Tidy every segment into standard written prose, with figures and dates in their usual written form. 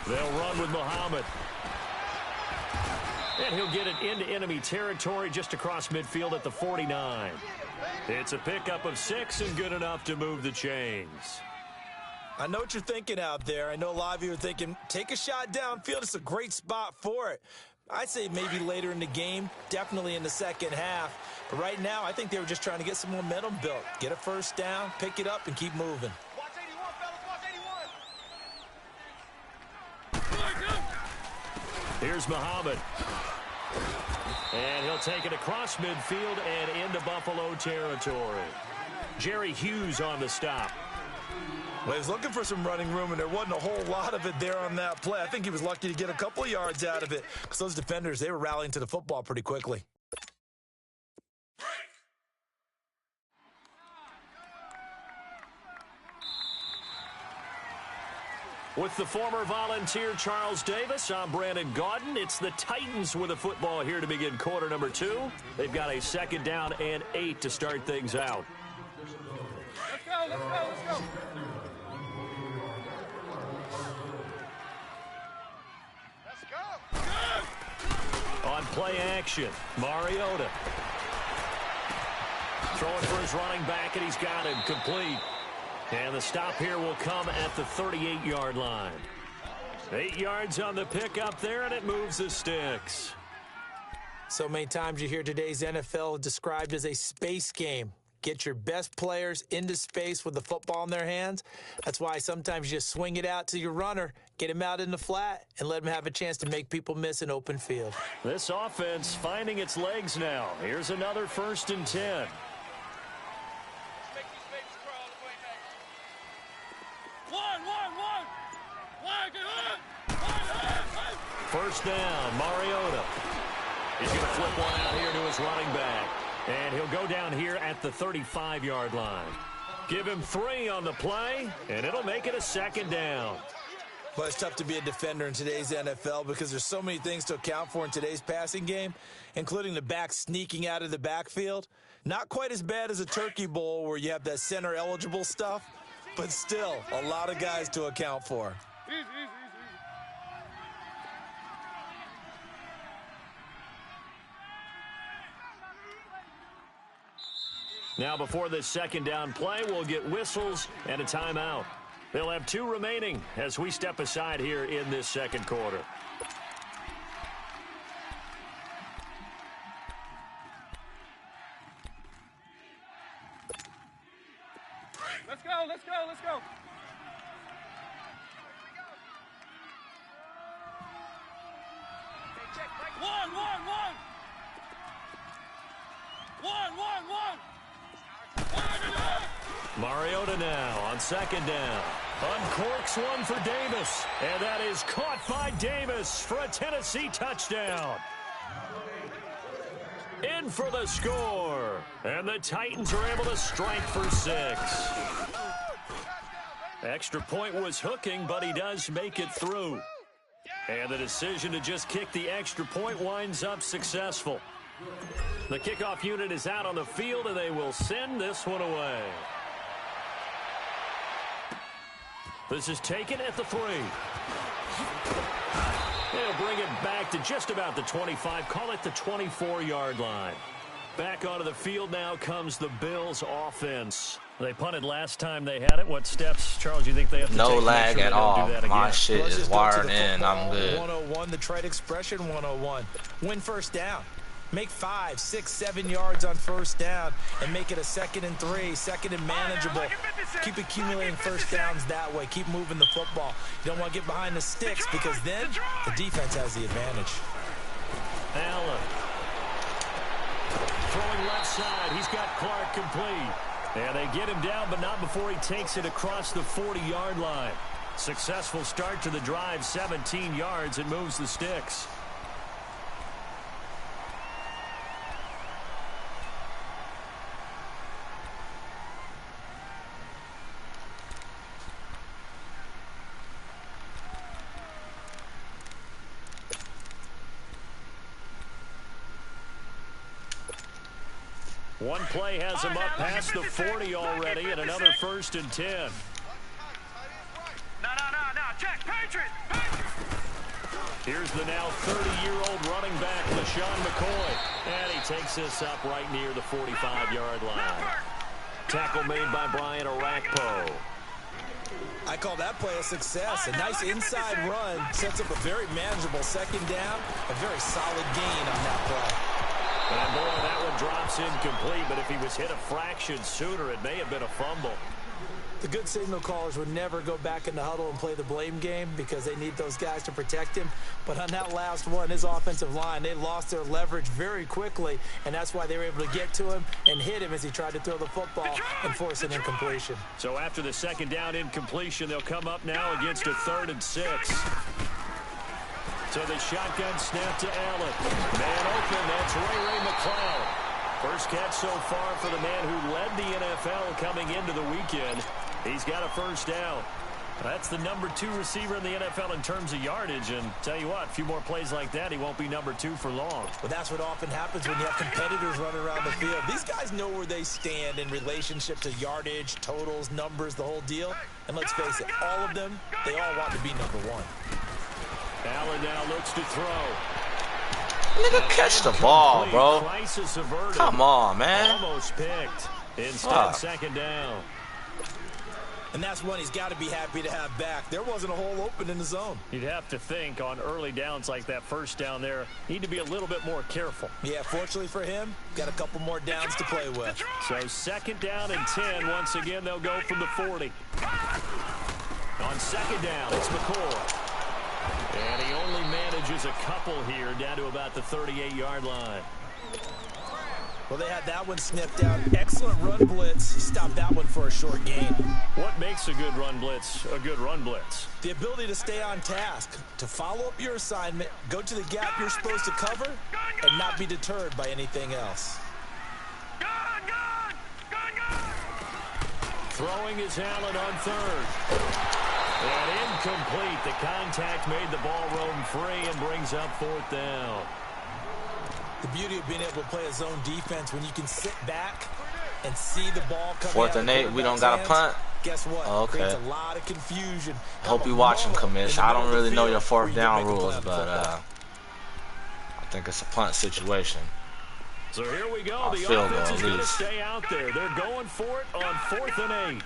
They'll run with Muhammad. And he'll get it into enemy territory just across midfield at the 49. It's a pickup of 6 and good enough to move the chains. I know what you're thinking out there. I know a lot of you are thinking, take a shot downfield. It's a great spot for it. I'd say maybe later in the game, definitely in the second half. But right now, I think they were just trying to get some momentum built. Get a first down, pick it up, and keep moving. Watch 81, fellas. Watch 81. Here's Muhammad. And he'll take it across midfield and into Buffalo territory. Jerry Hughes on the stop. Well, he was looking for some running room, and there wasn't a whole lot of it there on that play. I think he was lucky to get a couple of yards out of it because those defenders, they were rallying to the football pretty quickly. With the former Volunteer Charles Davis, I'm Brandon Gaudin. It's the Titans with the football here to begin quarter number 2. They've got a second down and 8 to start things out. Let's go, let's go, let's go. On play action, Mariota. Throwing for his running back, and he's got him complete. And the stop here will come at the 38-yard line. 8 yards on the pickup there, and it moves the sticks. So many times you hear today's NFL described as a space game. Get your best players into space with the football in their hands. That's why sometimes you just swing it out to your runner, get him out in the flat, and let him have a chance to make people miss an open field. This offense finding its legs now. Here's another 1st and 10. First down, Mariota. He's going to flip one out here to his running back. And he'll go down here at the 35-yard line. Give him 3 on the play, and it'll make it a second down. Well, it's tough to be a defender in today's NFL because there's so many things to account for in today's passing game, including the back sneaking out of the backfield. Not quite as bad as a turkey bowl where you have that center-eligible stuff, but still a lot of guys to account for. Now before this second down play, we'll get whistles and a timeout. They'll have 2 remaining as we step aside here in this second quarter. Let's go, let's go, let's go. Mariota now on second down. Uncorks one for Davis. And that is caught by Davis for a Tennessee touchdown. In for the score. And the Titans are able to strike for 6. Extra point was hooking, but he does make it through. And the decision to just kick the extra point winds up successful. The kickoff unit is out on the field, and they will send this one away. This is taken at the 3. They'll bring it back to just about the 25. Call it the 24-yard line. Back onto the field now comes the Bills offense. They punted last time they had it. What steps, Charles, do you think they have to take? No lag at all. My shit is wired in. I'm good. 101, the trade expression 101. Win first down. Make 5, 6, 7 yards on first down and make it a 2nd and 3, 2nd and manageable. Keep accumulating first downs that way. Keep moving the football. You don't want to get behind the sticks because then the defense has the advantage. Allen. Throwing left side. He's got Clark complete. And they get him down, but not before he takes it across the 40-yard line. Successful start to the drive, 17 yards, and moves the sticks. One play has him up past the 40 already, and another 1st and 10. No, check, Patriot! Here's the now 30-year-old running back, LaShawn McCoy. And he takes this up right near the 45-yard line. Tackle made by Brian Orakpo. I call that play a success. A nice inside run sets up a very manageable second down. A very solid gain on that play. And boy, that one drops incomplete, but if he was hit a fraction sooner, it may have been a fumble. The good signal callers would never go back in the huddle and play the blame game because they need those guys to protect him. But on that last one, his offensive line, they lost their leverage very quickly, and that's why they were able to get to him and hit him as he tried to throw the football and force an incompletion. So after the second down incompletion, they'll come up now against a 3rd and 6. So the shotgun snap to Allen. Man open, that's Ray McCloud. First catch so far for the man who led the NFL coming into the weekend. He's got a first down. That's the number 2 receiver in the NFL in terms of yardage. And tell you what, a few more plays like that, he won't be number 2 for long. Well, that's what often happens when you have competitors running around the field. These guys know where they stand in relationship to yardage, totals, numbers, the whole deal. And let's face it, all of them, they all want to be number 1. Allen now looks to throw. Nigga, catch the ball, bro. Come on, man. Almost picked. Instead, second down. And that's one he's got to be happy to have back. There wasn't a hole open in the zone. You'd have to think on early downs like that first down there, need to be a little bit more careful. Yeah, fortunately for him, got a couple more downs to play with. So second down and 10. Once again, they'll go from the 40. On second down, it's McCoy. And he only manages a couple here down to about the 38-yard line. Well, they had that one sniffed out. Excellent run blitz. Stopped that one for a short gain. What makes a good run blitz a good run blitz? The ability to stay on task, to follow up your assignment, go to the gap you're supposed to cover, and not be deterred by anything else. Throwing is Allen on 3rd. And incomplete. The contact made the ball roam free and brings up 4th down. The beauty of being able to play a zone defense when you can sit back and see the ball coming 4th and 8, we don't got a punt. Guess what? Oh, okay. Creates a lot of confusion. Hope you watching, Commish. I don't really know your 4th down rules, but I think it's a punt situation. So here we go. The offense is going to stay out there. They're going for it on 4th and 8.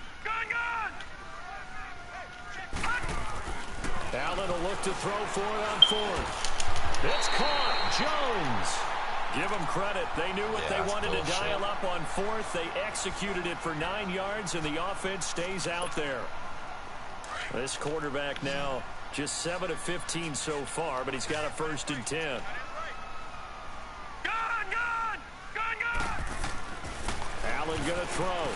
Allen will look to throw for it on 4th. It's caught. Jones. Give them credit. They knew what they wanted to dial up on 4th. They executed it for 9 yards, and the offense stays out there. This quarterback now just 7 of 15 so far, but he's got a 1st and 10. Allen going to throw.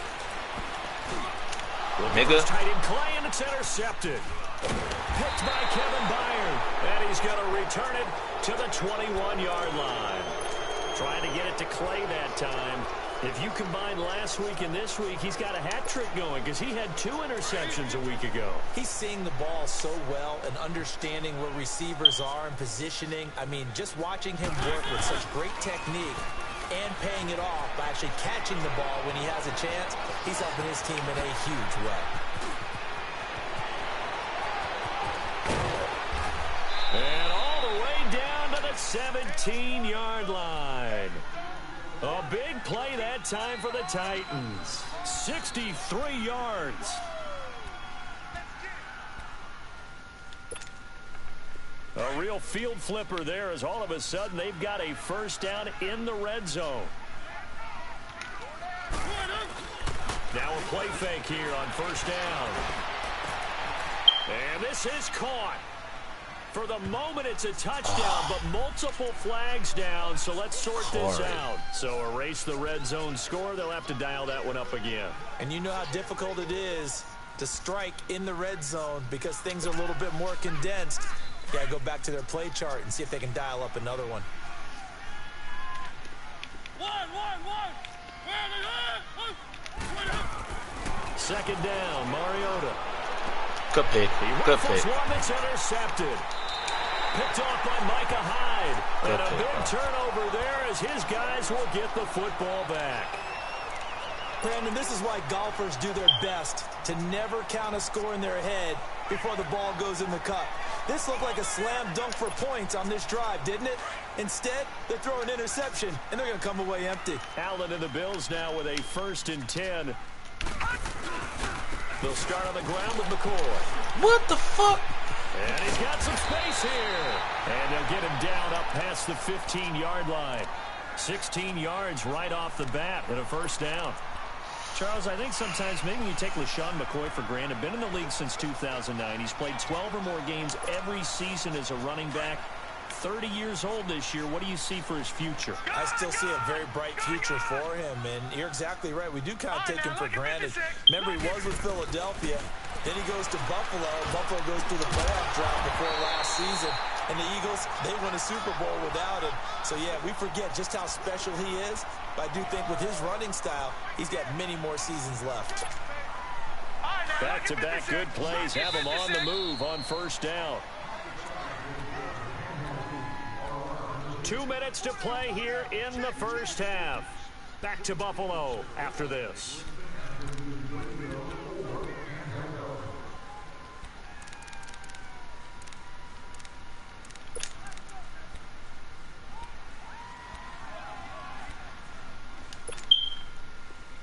Nigga. Tight end Clay, and it's intercepted. Picked by Kevin Byard, and he's going to return it to the 21-yard line. Trying to get it to Clay that time. If you combine last week and this week, he's got a hat trick going because he had 2 interceptions a week ago. He's seeing the ball so well and understanding where receivers are and positioning. I mean, just watching him work with such great technique and paying it off by actually catching the ball when he has a chance, he's helping his team in a huge way. And all the way down to the 17-yard line. A big play that time for the Titans. 63 yards. A real field flipper there as all of a sudden they've got a first down in the red zone. Now a play fake here on first down. And this is caught. For the moment, it's a touchdown, but multiple flags down, so let's sort this out. So erase the red zone score. They'll have to dial that one up again. And you know how difficult it is to strike in the red zone because things are a little bit more condensed. You got to go back to their play chart and see if they can dial up another one. Second down, Mariota. Good pick. Good pick. One that's intercepted. Picked off by Micah Hyde. And a big turnover there as his guys will get the football back. Brandon, this is why golfers do their best to never count a score in their head before the ball goes in the cup. This looked like a slam dunk for points on this drive, didn't it? Instead, they throw an interception, and they're going to come away empty. Allen and the Bills now with a 1st and 10. They'll start on the ground with McCoy. What the fuck? And he's got some space here. And they'll get him down up past the 15-yard line. 16 yards right off the bat and a 1st down. Charles, I think sometimes maybe you take LaShawn McCoy for granted. Been in the league since 2009. He's played 12 or more games every season as a running back. 30 years old this year. What do you see for his future? I still see a very bright future for him, and you're exactly right. We do kind of take him for granted. Remember, he was with Philadelphia. Then he goes to Buffalo. Buffalo goes through the playoff drive before last season. And the Eagles, they win a Super Bowl without him. So, yeah, we forget just how special he is. But I do think with his running style, he's got many more seasons left. Back-to-back good plays have him on the move on 1st down. 2 minutes to play here in the 1st half. Back to Buffalo after this.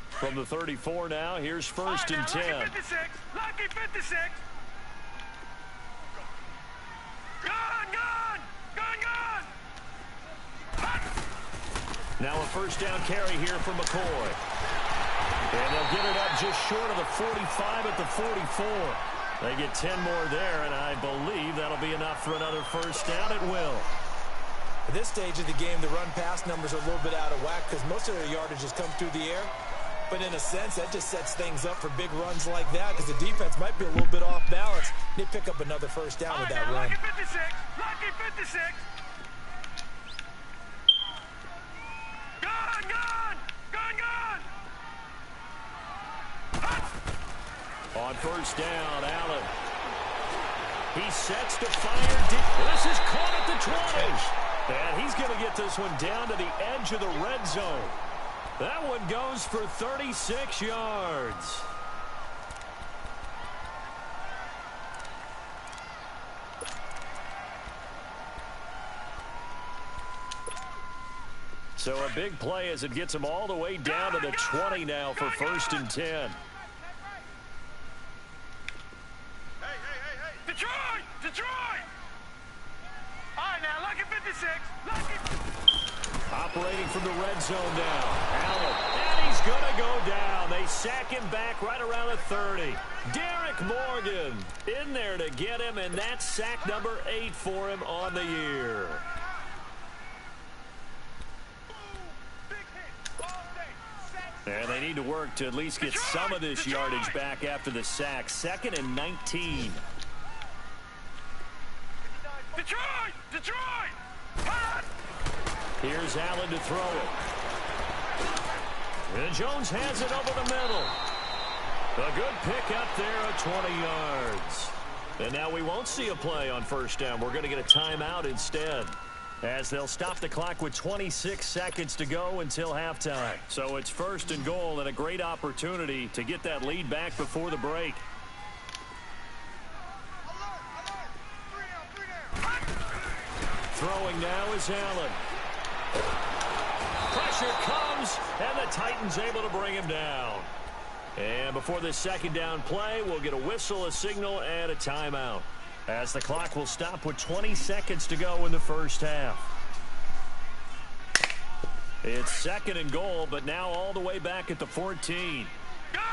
From the 34 now, here's 1st and 10. Lucky 56. Lucky 56. Gone. Now a 1st down carry here for McCoy. And they'll get it up just short of the 45 at the 44. They get 10 more there, and I believe that'll be enough for another 1st down. It will. At this stage of the game, the run-pass numbers are a little bit out of whack because most of their yardage has come through the air. But in a sense, that just sets things up for big runs like that because the defense might be a little bit off balance. They pick up another 1st down with that run. Lucky 56. Lucky 56. Gone. On 1st down, Allen. He sets to fire deep. This is caught at the 20. And he's going to get this one down to the edge of the red zone. That one goes for 36 yards. So a big play as it gets him all the way down to the 20 now for 1st and 10. Hey. Detroit. All right, now, lucky 56. Operating from the red zone now. Allen. And he's going to go down. They sack him back right around the 30. Derek Morgan in there to get him, and that's sack number 8 for him on the year. And they need to work to at least get some of this yardage back after the sack. 2nd and 19. Detroit! Here's Allen to throw it. And Jones has it over the middle. A good pick up there at 20 yards. And now we won't see a play on 1st down. We're going to get a timeout instead, as they'll stop the clock with 26 seconds to go until halftime. So it's 1st and goal and a great opportunity to get that lead back before the break. Throwing now is Allen. Pressure comes, and the Titans able to bring him down. And before this 2nd down play, we'll get a whistle, a signal, and a timeout, as the clock will stop with 20 seconds to go in the 1st half. It's 2nd and goal, but now all the way back at the 14. Gone!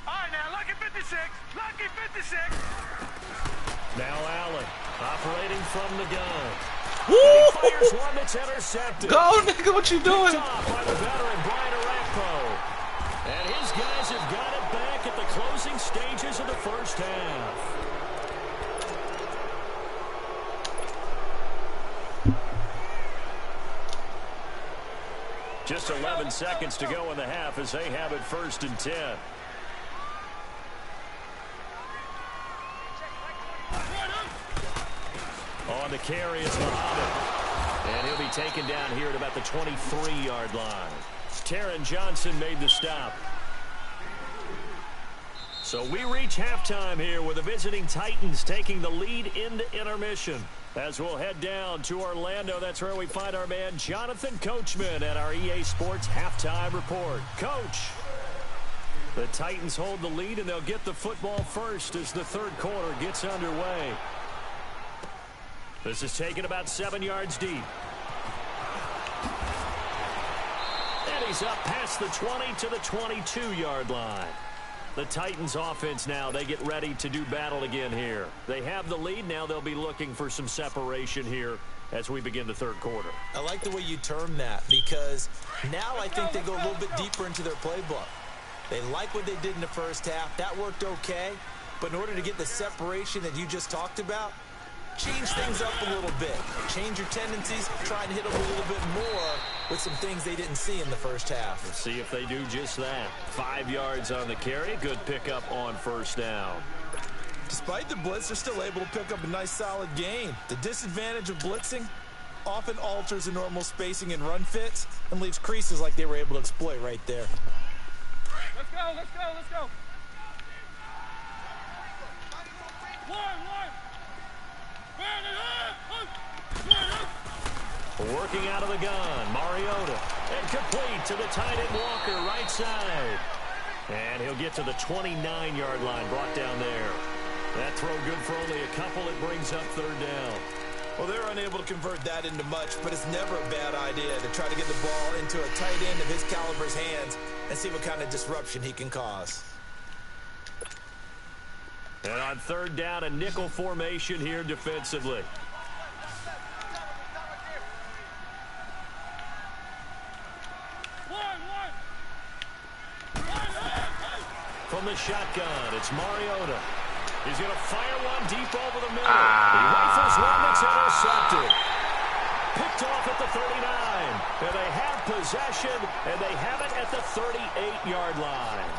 All right, now, lucky 56. Lucky 56. Now Allen operating from the gun. Woo! He fires one that's intercepted. Go, nigga, what you doing? Picked off by the veteran Brian Arakpo. And his guys have got it back at the closing stages of the 1st half. Just 11 seconds to go in the half as they have it 1st and 10. On the carry is Muhammad. And he'll be taken down here at about the 23-yard line. Taron Johnson made the stop. So we reach halftime here with the visiting Titans taking the lead into intermission. As we'll head down to Orlando, that's where we find our man Jonathan Coachman at our EA Sports Halftime Report. Coach, the Titans hold the lead, and they'll get the football first as the third quarter gets underway. This is taken about 7 yards deep. And he's up past the 20 to the 22-yard line. The Titans offense now, they get ready to do battle again here. They have the lead. Now they'll be looking for some separation here as we begin the third quarter. I like the way you term that, because now I think they go a little bit deeper into their playbook. They like what they did in the first half. That worked okay. But in order to get the separation that you just talked about, change things up a little bit. Change your tendencies, try and hit them a little bit more with some things they didn't see in the first half. Let's see if they do just that. 5 yards on the carry. Good pickup on first down. Despite the blitz, they're still able to pick up a nice solid gain. The disadvantage of blitzing often alters the normal spacing and run fits and leaves creases like they were able to exploit right there. Let's go, let's go, let's go. One. Working out of the gun, Mariota. And complete to the tight end Walker, right side. And he'll get to the 29-yard line, brought down there. That throw good for only a couple. It brings up third down. Well, they're unable to convert that into much, but it's never a bad idea to try to get the ball into a tight end of his caliber's hands and see what kind of disruption he can cause. And on third down, a nickel formation here defensively. From the shotgun, it's Mariota. He's going to fire one deep over the middle. He rifles one that's intercepted. Picked off at the 39. And they have possession, and they have it at the 38-yard line.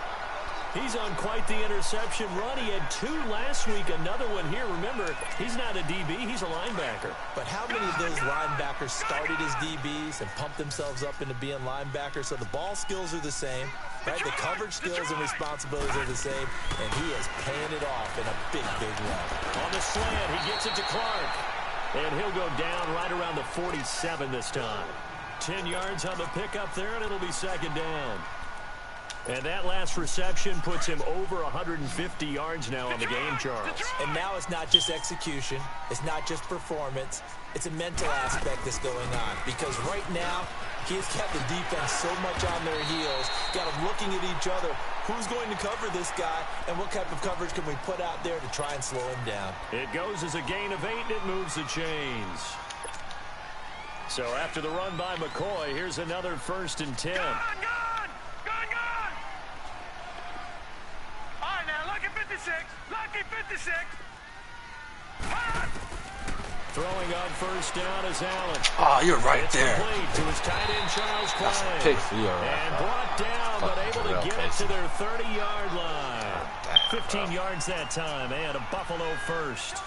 He's on quite the interception run. He had 2 last week, another one here. Remember, he's not a DB, he's a linebacker. But how many of those linebackers started as DBs and pumped themselves up into being linebackers? So the ball skills are the same, right? The coverage skills and responsibilities are the same, and he is paying it off in a big way. On the slant, he gets it to Clark. And he'll go down right around the 47 this time. 10 yards on the pickup there, and it'll be second down. And that last reception puts him over 150 yards now on the game, Charles. And now it's not just execution. It's not just performance. It's a mental aspect that's going on. Because right now, he has kept the defense so much on their heels, got them looking at each other. Who's going to cover this guy, and what type of coverage can we put out there to try and slow him down? It goes as a gain of 8, and it moves the chains. So after the run by McCoy, here's another 1st and 10. Gone! All right, now, lucky 56. Lucky 56. Throwing on first down is Allen. Oh, you're right it's there. Complete to his tight end, Charles Clay. That's a pick for you, all right. And brought down, but able to get it to their 30-yard line. 15 yards that time, and a Buffalo first.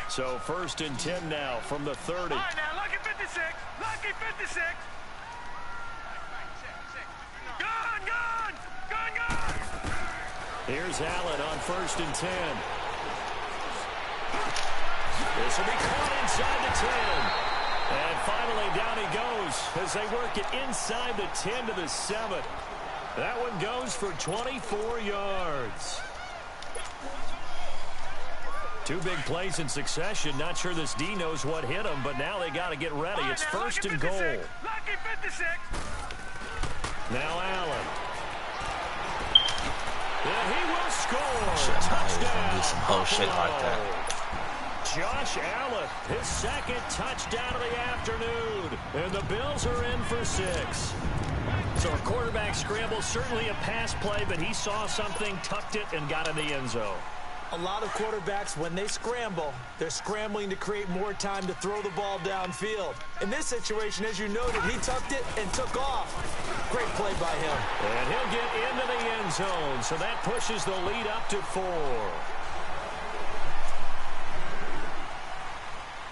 So 1st and 10 now from the 30. All right, now, lucky 56. Lucky 56. Gone! Here's Allen on 1st and 10. This will be caught inside the 10. And finally down he goes as they work it inside the 10 to the 7. That one goes for 24 yards. 2 big plays in succession. Not sure this D knows what hit him, but now they got to get ready. It's 1st and goal. Lucky 56. Now Allen. And he will score. Touchdown. Do some whole shit like that. Josh Allen, his 2nd touchdown of the afternoon. And the Bills are in for 6. So a quarterback scramble, certainly a pass play, but he saw something, tucked it, and got in the end zone. A lot of quarterbacks, when they scramble, they're scrambling to create more time to throw the ball downfield. In this situation, as you noted, he tucked it and took off. Great play by him. And he'll get into the end zone, so that pushes the lead up to 4.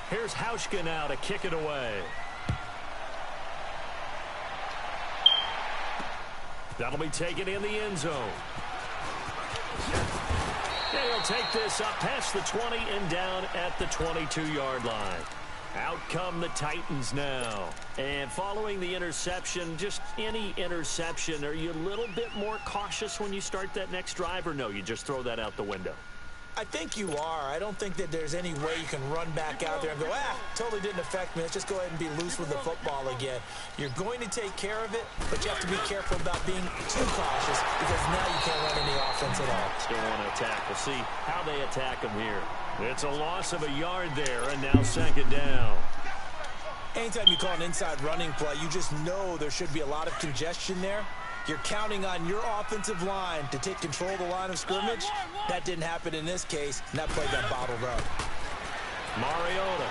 Here's Hauschka now to kick it away. That'll be taken in the end zone. And he'll take this up past the 20 and down at the 22-yard line. Out come the Titans now. And following the interception, just any interception, are you a little bit more cautious when you start that next drive, or no, you just throw that out the window? I think you are. I don't think that there's any way you can run back out there and go, totally didn't affect me. Let's just go ahead and be loose with the football again. You're going to take care of it, but you have to be careful about being too cautious because now you can't run any offense at all. Still want to attack. We'll see how they attack them here. It's a loss of a yard there, and now second down. Anytime you call an inside running play, you just know there should be a lot of congestion there. You're counting on your offensive line to take control of the line of scrimmage. That didn't happen in this case, and that play got bottled up. Mariota.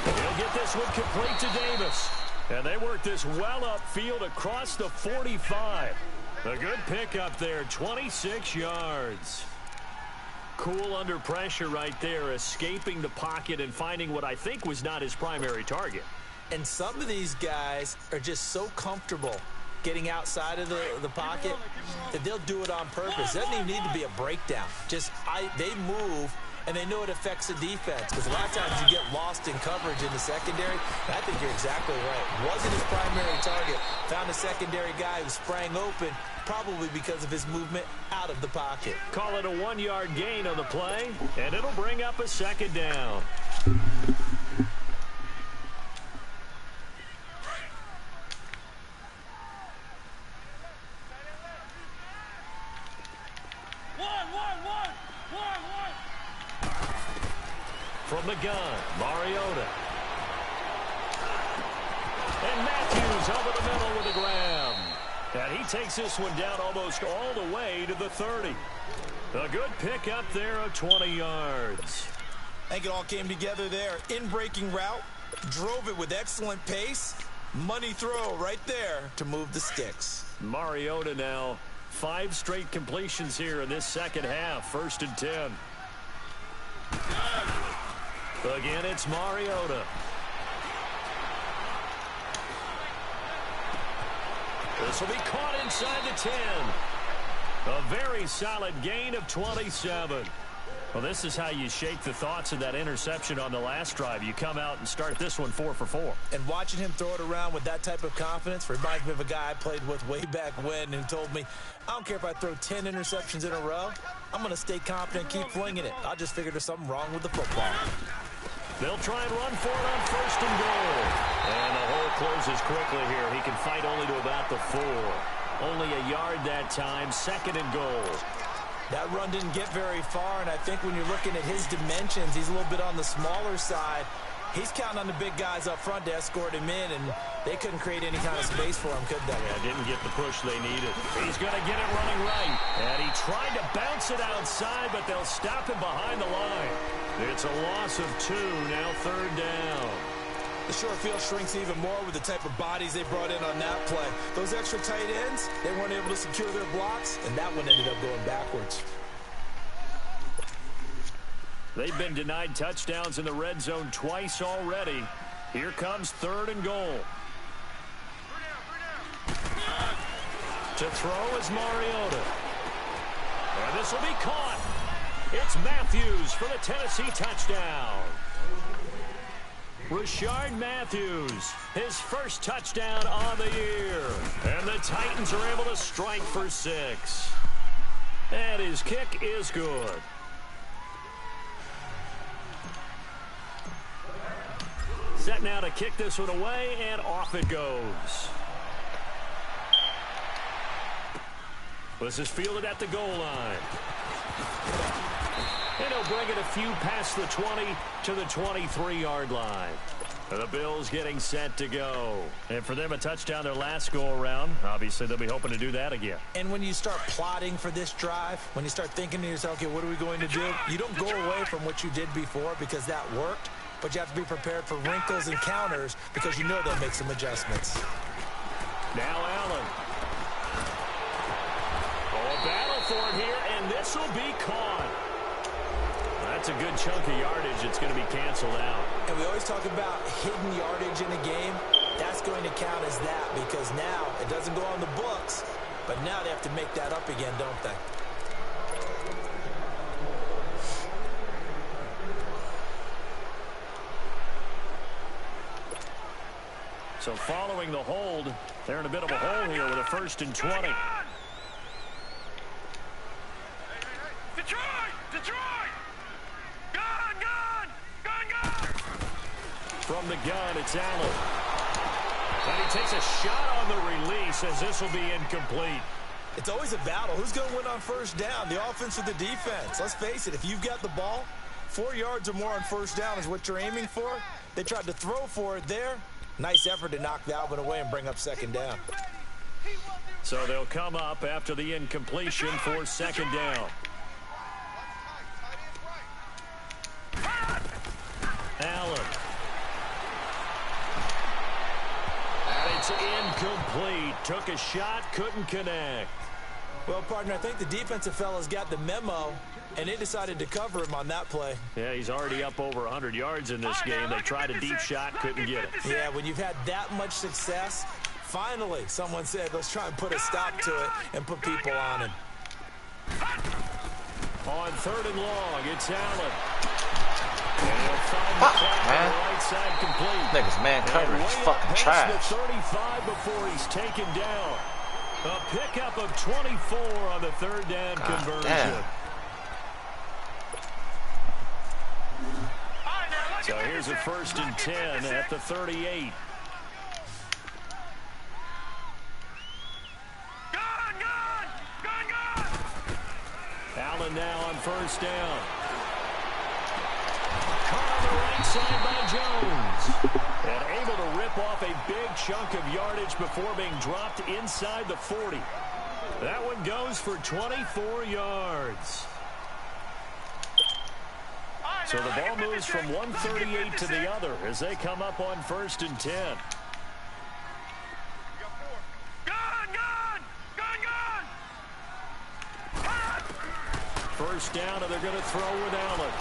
He'll get this one complete to Davis. And they work this well upfield across the 45. A good pickup there, 26 yards. Cool under pressure right there, escaping the pocket and finding what I think was not his primary target. And some of these guys are just so comfortable getting outside of the pocket that they'll do it on purpose. It doesn't even need to be a breakdown. They move, and they know it affects the defense. Because a lot of times you get lost in coverage in the secondary. And I think you're exactly right. Wasn't his primary target. Found a secondary guy who sprang open, probably because of his movement out of the pocket. Call it a 1-yard gain on the play, and it'll bring up a second down. From the gun, Mariota. And Matthews over the middle with a grab. And he takes this one down almost all the way to the 30. A good pickup there of 20 yards. I think it all came together there. In-breaking route, drove it with excellent pace. Money throw right there to move the sticks. Mariota now, 5 straight completions here in this second half. 1st and 10. Again, it's Mariota. This will be caught inside the 10. A very solid gain of 27. Well, this is how you shake the thoughts of that interception on the last drive. You come out and start this one 4 for 4. And watching him throw it around with that type of confidence reminds me of a guy I played with way back when who told me, I don't care if I throw 10 interceptions in a row. I'm going to stay confident, keep flinging it. I just figured there's something wrong with the football. They'll try and run for it on 1st and goal. And the hole closes quickly here. He can fight only to about the 4. Only a yard that time, 2nd and goal. That run didn't get very far, and I think when you're looking at his dimensions, he's a little bit on the smaller side. He's counting on the big guys up front to escort him in, and they couldn't create any kind of space for him, could they? Yeah, didn't get the push they needed. He's going to get it running right. And he tried to bounce it outside, but they'll stop him behind the line. It's a loss of 2, now 3rd down. The short field shrinks even more with the type of bodies they brought in on that play. Those extra tight ends, they weren't able to secure their blocks, and that one ended up going backwards. They've been denied touchdowns in the red zone twice already. Here comes 3rd and goal. To throw is Mariota. And this will be caught. It's Matthews for the Tennessee touchdown. Rashard Matthews, his first touchdown on the year. And the Titans are able to strike for 6. And his kick is good. Set now to kick this one away, and off it goes. This is fielded at the goal line. And he'll bring it a few past the 20 to the 23-yard line. The Bills getting set to go. And for them, a touchdown their last go-around. Obviously, they'll be hoping to do that again. And when you start plotting for this drive, when you start thinking to yourself, okay, what are we going to do? You don't go away from what you did before because that worked, but you have to be prepared for wrinkles and counters because you know they'll make some adjustments. Now Allen. Oh, a battle for it here, and this will be caught. That's a good chunk of yardage. It's going to be canceled out. And we always talk about hidden yardage in a game. That's going to count as that because now it doesn't go on the books, but now they have to make that up again, don't they? So following the hold, they're in a bit of a hole here with a 1st and 20. Detroit! Detroit! Gun! From the gun, it's Allen. And he takes a shot on the release as this will be incomplete. It's always a battle. Who's going to win on 1st down, the offense or the defense? Let's face it, if you've got the ball, 4 yards or more on 1st down is what you're aiming for. They tried to throw for it there. Nice effort to knock that one away and bring up 2nd down. So they'll come up after the incompletion for 2nd down. Allen. And it's incomplete. Took a shot, couldn't connect. Well, partner, I think the defensive fellas got the memo, and they decided to cover him on that play. Yeah, he's already up over 100 yards in this game. They tried a deep shot, couldn't get it. Yeah, when you've had that much success, finally someone said, let's try and put a stop to it and put people on him. On 3rd and long, it's Allen. And he'll find the play on the right side complete. Niggas, man, coverage is fucking trash. The 35 before he's taken down. A pickup of 24 on the 3rd down conversion. Damn. So here's a 1st and 10 at the 38. Gun! Allen now on 1st down. Caught on the right side by Jones. And able to rip off a big chunk of yardage before being dropped inside the 40. That one goes for 24 yards. So the ball moves from 138 to the other as they come up on 1st and 10. Gun! 1st down, and they're going to throw with Allen.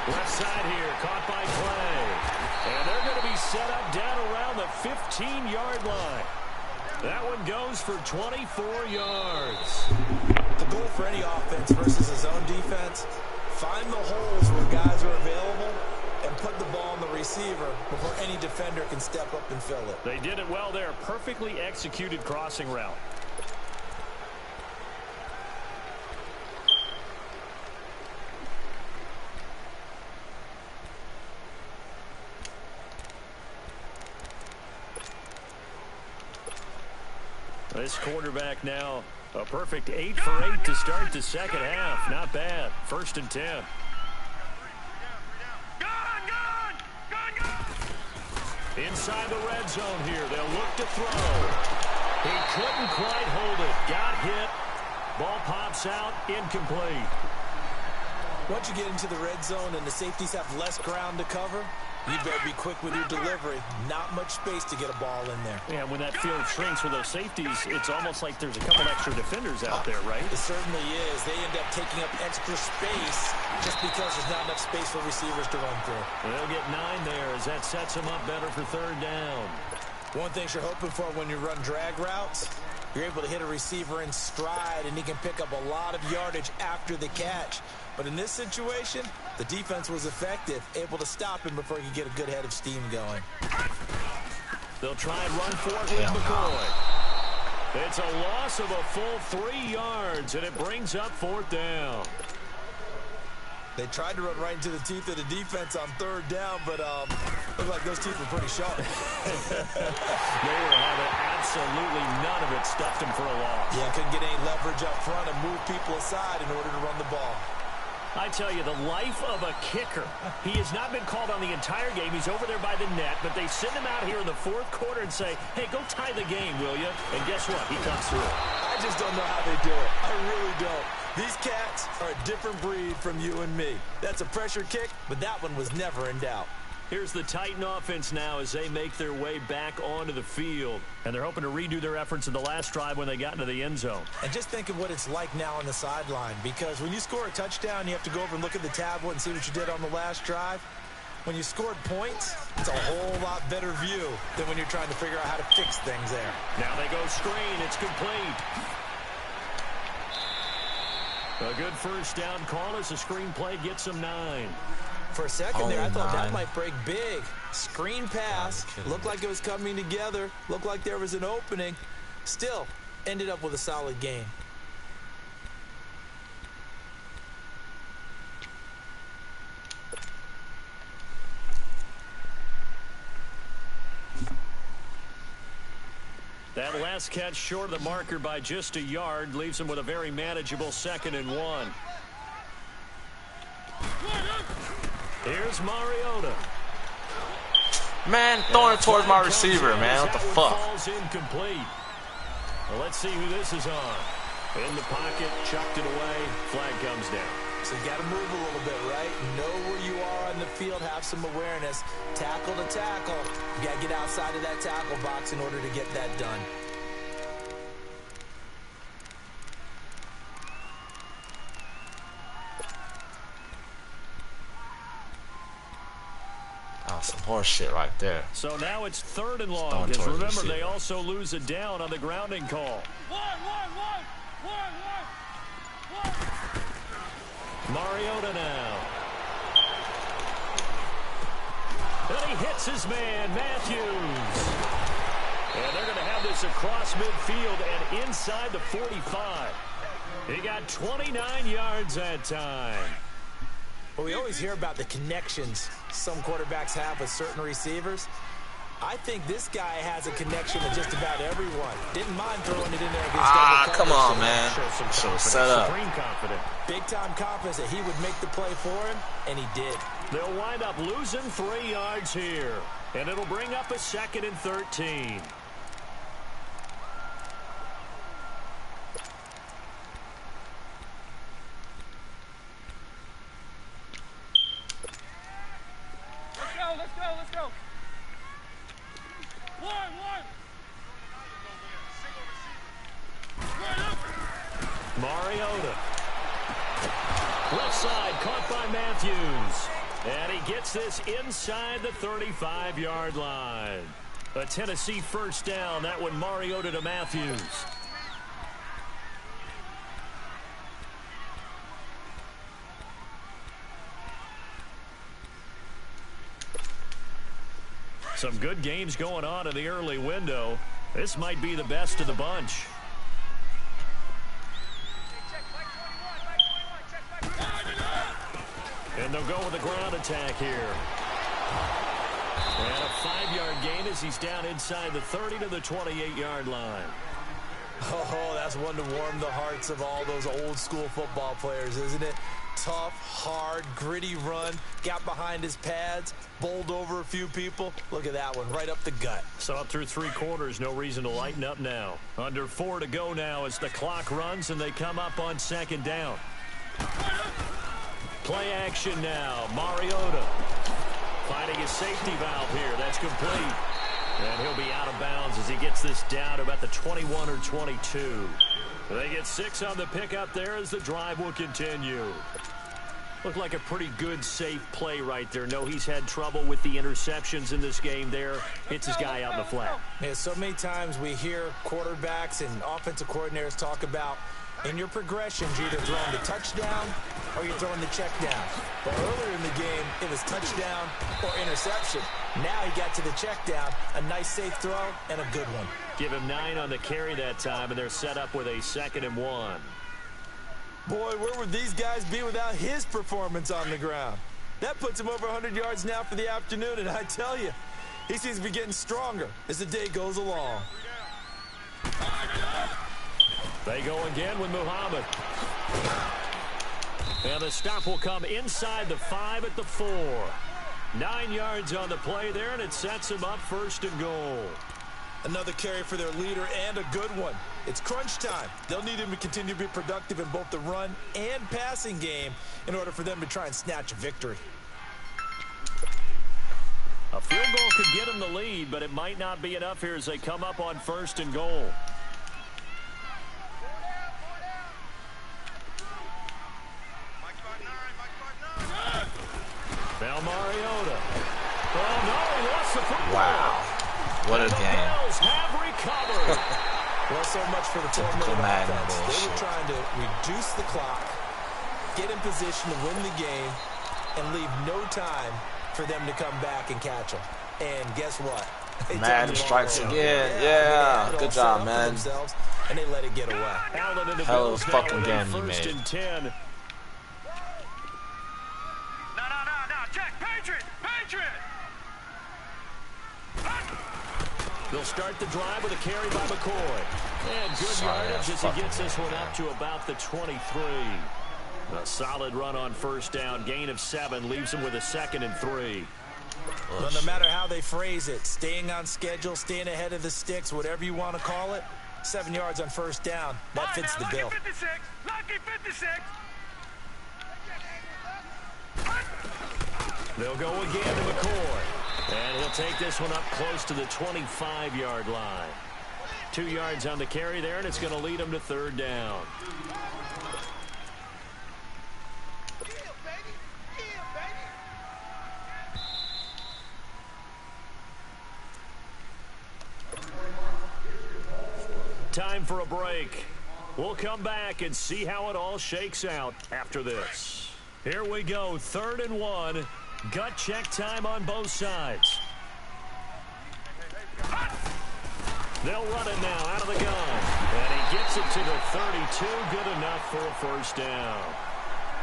Left side here, caught by Clay. And they're going to be set up down around the 15-yard line. That one goes for 24 yards. The goal for any offense versus a zone defense, find the holes where guys are available and put the ball on the receiver before any defender can step up and fill it. They did it well there. Perfectly executed crossing route. This quarterback now, a perfect 8 for 8 to start the 2nd half. Not bad. 1st and 10. Inside the red zone here. They'll look to throw. He couldn't quite hold it. Got hit. Ball pops out. Incomplete. Once you get into the red zone and the safeties have less ground to cover, you better be quick with your delivery. Not much space to get a ball in there. Yeah, when that field shrinks with those safeties, it's almost like there's a couple extra defenders out there, right? It certainly is. They end up taking up extra space just because there's not enough space for receivers to run through. They'll get 9 there as that sets them up better for 3rd down. One thing you're hoping for when you run drag routes, you're able to hit a receiver in stride and he can pick up a lot of yardage after the catch. But in this situation, the defense was effective, able to stop him before he could get a good head of steam going. They'll try and run for it with McCoy. It's a loss of a full 3 yards, and it brings up 4th down. They tried to run right into the teeth of the defense on 3rd down, but looked like those teeth were pretty sharp. They were having absolutely none of it. Stuffed him for a loss. Yeah, couldn't get any leverage up front and move people aside in order to run the ball. I tell you, the life of a kicker. He has not been called on the entire game. He's over there by the net, but they send him out here in the 4th quarter and say, hey, go tie the game, will you? And guess what? He comes through. I just don't know how they do it. I really don't. These cats are a different breed from you and me. That's a pressure kick, but that one was never in doubt. Here's the Titan offense now as they make their way back onto the field. And they're hoping to redo their efforts in the last drive when they got into the end zone. And just think of what it's like now on the sideline, because when you score a touchdown, you have to go over and look at the tablet and see what you did on the last drive. When you scored points, It's a whole lot better view than when you're trying to figure out how to fix things there. Now they go screen. It's complete. A good first down call as the screen play gets him 9. For a second there, I thought 9. that might break big. Screen pass. Looked like it was coming together. Looked like there was an opening. Still, ended up with a solid game. That last catch short of the marker by just a yard leaves him with a very manageable 2nd and 1. Here's Mariota. Man, throwing it towards my receiver, man. What the fuck? Falls incomplete. Well, let's see who this is on. In the pocket, chucked it away. Flag comes down. So you got to move a little bit, right? Know where you are on the field, have some awareness. Tackle to tackle. You got to get outside of that tackle box in order to get that done. Oh, some horse shit right there. So now it's 3rd and long. Because remember, they also lose a down on the grounding call. Mariota now. And he hits his man, Matthews. And they're going to have this across midfield and inside the 45. He got 29 yards that time. Well, we always hear about the connections some quarterbacks have with certain receivers. I think this guy has a connection with just about everyone. Didn't mind throwing it in there against come on, man. So set up. Supreme confident. Big-time confidence that he would make the play for him, and he did. They'll wind up losing 3 yards here, and it'll bring up a 2nd and 13. Let's go. One. Mariota. Left side, caught by Matthews. And he gets this inside the 35-yard line. A Tennessee first down. That one Mariota to Matthews. Some good games going on in the early window. This might be the best of the bunch. And they'll go with the ground attack here. And a 5-yard gain as he's down inside the 30 to the 28-yard line. Oh, that's one to warm the hearts of all those old school football players, isn't it? Tough, hard, gritty run. Got behind his pads, bowled over a few people. Look at that one, right up the gut. So up through 3 quarters, no reason to lighten up now. Under 4 to go now as the clock runs and they come up on 2nd down. Play action now. Mariota finding his safety valve here. That's complete. And he'll be out of bounds as he gets this down to about the 21 or 22. They get 6 on the pickup there as the drive will continue. Looked like a pretty good, safe play right there. No, he's had trouble with the interceptions in this game there. Hits his guy out in the flat. Yeah, so many times we hear quarterbacks and offensive coordinators talk about in your progressions, you're either throwing the touchdown or you're throwing the check down. But earlier in the game, it was touchdown or interception. Now he got to the check down, a nice safe throw, and a good one. Give him 9 on the carry that time, and they're set up with a 2nd and 1. Boy, where would these guys be without his performance on the ground? That puts him over 100 yards now for the afternoon, and I tell you, he seems to be getting stronger as the day goes along. They go again with Muhammad. And the stop will come inside the 5 at the 4. 9 yards on the play there, and it sets him up 1st and goal. Another carry for their leader and a good one. It's crunch time. They'll need him to continue to be productive in both the run and passing game in order for them to try and snatch a victory. A field goal could get him the lead, but it might not be enough here as they come up on 1st and goal. Now Mariota. Oh, no, Well, so much for the Typical 4-minute Madden offense. They bullshit. were trying to reduce the clock, get in position to win the game, and leave no time for them to come back and catch them. And guess what? Madden strikes again. Yeah, good job, man. And they let it get away. Hell of a fucking game you made. First and 10. No. Check. Patriot. They'll start the drive with a carry by McCoy. And good yardage as he gets this one up to about the 23. A solid run on first down. Gain of 7 leaves him with a 2nd and 3. Well, no matter how they phrase it, staying on schedule, staying ahead of the sticks, whatever you want to call it, 7 yards on first down, that fits the bill. Lucky 56. They'll go again to McCoy. And he'll take this one up close to the 25-yard line. 2 yards on the carry there, and it's going to lead him to 3rd down. Time for a break. We'll come back and see how it all shakes out after this. Here we go, 3rd and 1. Gut check time on both sides. They'll run it now out of the gun. And he gets it to the 32. Good enough for a first down.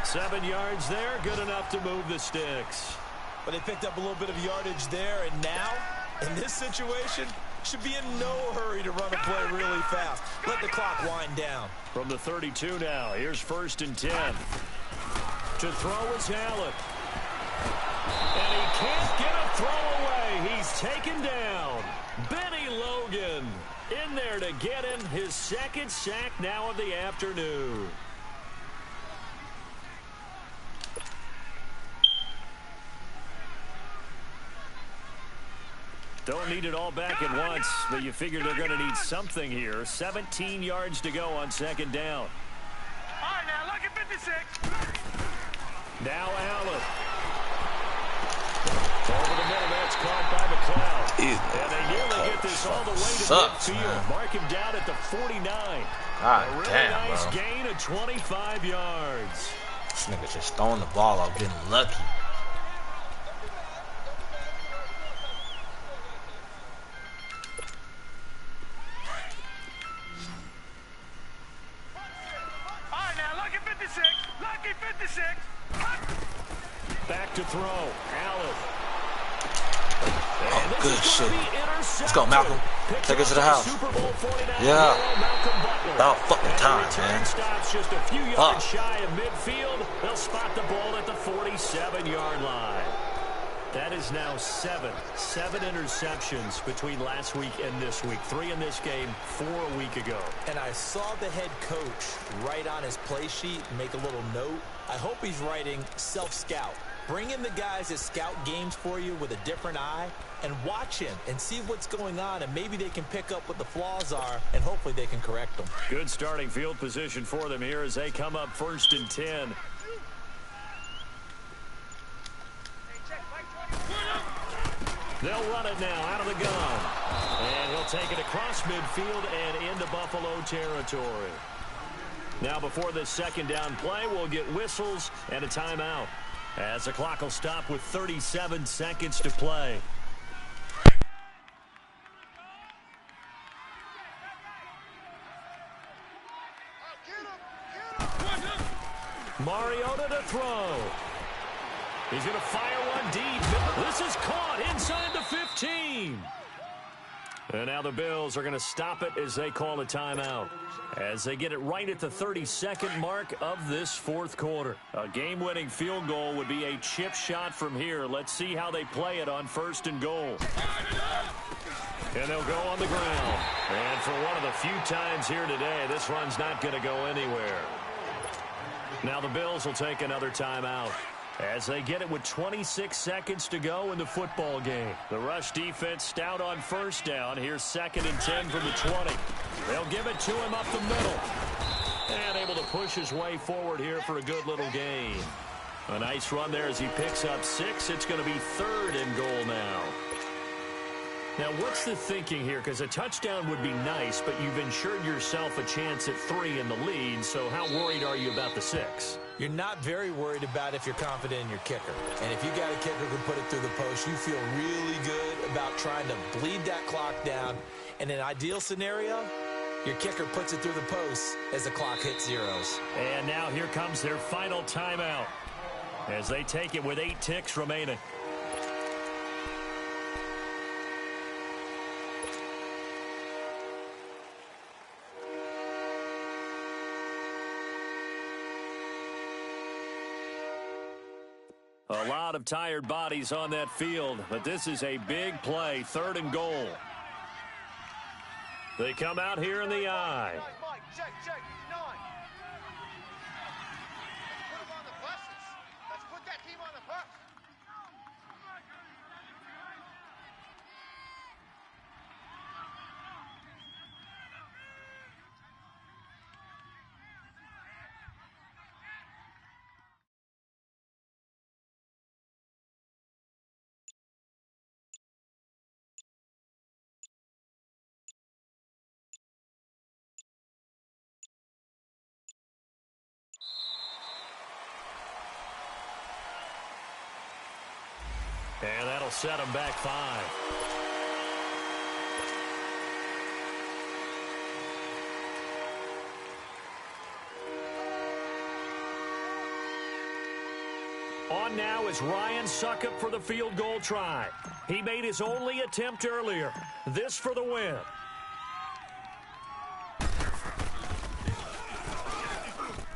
7 yards there. Good enough to move the sticks. But they picked up a little bit of yardage there. And now, in this situation, should be in no hurry to run a play really fast. Let the clock wind down. From the 32 now. Here's 1st and 10. To throw is Allen. And he can't get a throw away. He's taken down. Benny Logan in there to get him his 2nd sack now of the afternoon. Don't need it all back at once, but you figure they're going to need something here. 17 yards to go on 2nd down. All right, now, lucky 56. Now Allen. Over the middle, that's caught by McLeod. And they nearly get this all the way to midfield. Mark him down at the 49. God a really damn, nice bro. gain of 25 yards. This nigga just throwing the ball up, getting lucky. All right, now, lucky 56. Lucky 56. Back to throw. Allen. Oh, good shit. Let's go, Malcolm. Take it to the house. Yeah. About fucking time, man. Stops just a few yards shy of midfield. They'll spot the ball at the 47-yard line. That is now 7 interceptions between last week and this week. 3 in this game, 4 a week ago. And I saw the head coach write on his play sheet, make a little note. I hope he's writing self-scout. Bring in the guys that scout games for you with a different eye and watch him and see what's going on, and maybe they can pick up what the flaws are, and hopefully they can correct them. Good starting field position for them here as they come up 1st and 10. They'll run it now out of the gun. And he'll take it across midfield and into Buffalo territory. Now before this 2nd down play, we'll get whistles and a timeout, as the clock will stop with 37 seconds to play. Mariota to throw. He's going to fire one deep. This is caught inside the 15. And now the Bills are going to stop it as they call a timeout, as they get it right at the 32nd mark of this 4th quarter. A game-winning field goal would be a chip shot from here. Let's see how they play it on 1st and goal. And they'll go on the ground. And for one of the few times here today, this run's not going to go anywhere. Now the Bills will take another timeout, as they get it with 26 seconds to go in the football game. The rush defense stout on 1st down. Here's 2nd and 10 from the 20. They'll give it to him up the middle. And able to push his way forward here for a good little gain. A nice run there as he picks up 6. It's going to be 3rd and goal now. Now, what's the thinking here? Because a touchdown would be nice, but you've ensured yourself a chance at 3 in the lead, so how worried are you about the 6? You're not very worried about if you're confident in your kicker. And if you got a kicker who can put it through the post, you feel really good about trying to bleed that clock down. In an ideal scenario, your kicker puts it through the post as the clock hits zeros. And now here comes their final timeout as they take it with 8 ticks remaining. A lot of tired bodies on that field, but this is a big play, 3rd and goal. They come out here in the eye. Mike, check, 9. Put them on the buses. Let's put that team on the bus. And that'll set them back 5. On now is Ryan Suckup for the field goal try. He made his only attempt earlier. This for the win.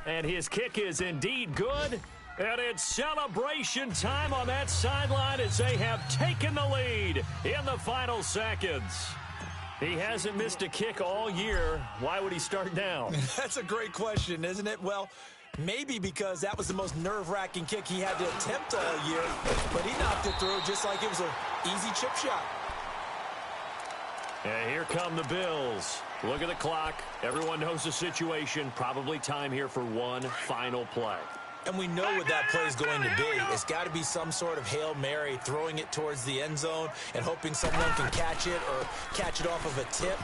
And his kick is indeed good. And it's celebration time on that sideline as they have taken the lead in the final seconds. He hasn't missed a kick all year. Why would he start now? That's a great question, isn't it? Well, maybe because that was the most nerve-wracking kick he had to attempt all year, but he knocked it through just like it was an easy chip shot. And here come the Bills. Look at the clock. Everyone knows the situation. Probably time here for one final play. And we know what that play is going to be. It's got to be some sort of Hail Mary, throwing it towards the end zone and hoping someone can catch it or catch it off of a tip.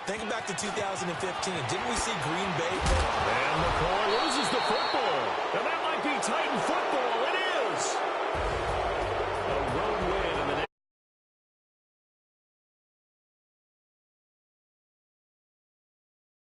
Think back to 2015. Didn't we see Green Bay? And McCoy loses the football. And that might be Titan football. It is.